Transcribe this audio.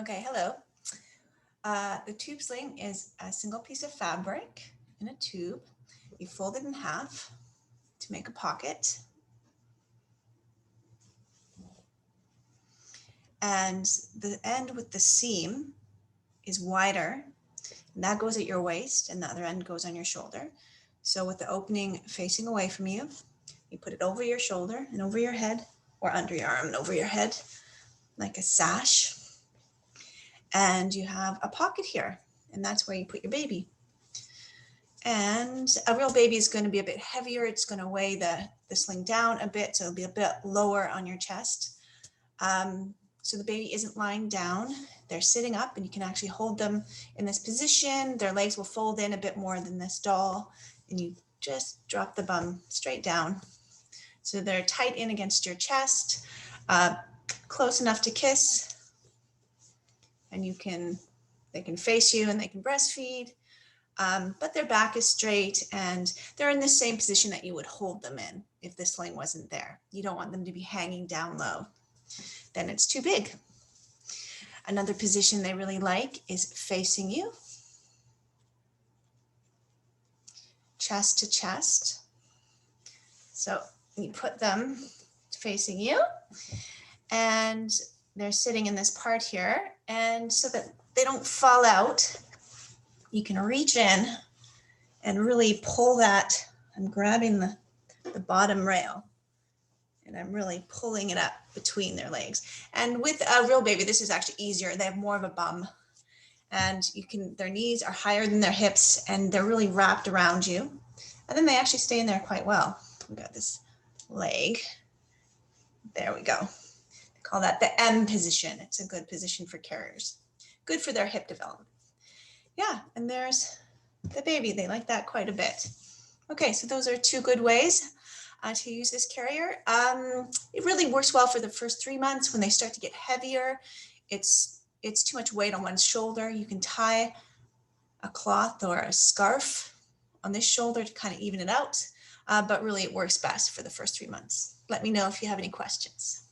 Okay, hello. The tube sling is a single piece of fabric in a tube. You fold it in half to make a pocket. And the end with the seam is wider, and that goes at your waist, and the other end goes on your shoulder. So with the opening facing away from you, you put it over your shoulder and over your head, or under your arm and over your head, like a sash. And you have a pocket here, and that's where you put your baby. And a real baby is going to be a bit heavier. It's going to weigh the sling down a bit, so it'll be a bit lower on your chest. So the baby isn't lying down. They're sitting up, and you can actually hold them in this position. Their legs will fold in a bit more than this doll, and you just drop the bum straight down. So they're tight in against your chest, close enough to kiss, and they can face you and they can breastfeed, but their back is straight and they're in the same position that you would hold them in if the sling wasn't there. You don't want them to be hanging down low. Then it's too big. Another position they really like is facing you, chest to chest. So you put them facing you, and they're sitting in this part here, and so that they don't fall out, you can reach in and really pull that. I'm grabbing the bottom rail, and I'm really pulling it up between their legs. And with a real baby, this is actually easier. They have more of a bum, and their knees are higher than their hips, and they're really wrapped around you. And then they actually stay in there quite well. We got this leg. There we go. They call that the M position. It's a good position for carriers. Good for their hip development. Yeah, and there's the baby. They like that quite a bit. Okay, so those are two good ways to use this carrier. It really works well for the first 3 months. When they start to get heavier, it's too much weight on one's shoulder. You can tie a cloth or a scarf on this shoulder to kind of even it out, but really it works best for the first 3 months. Let me know if you have any questions.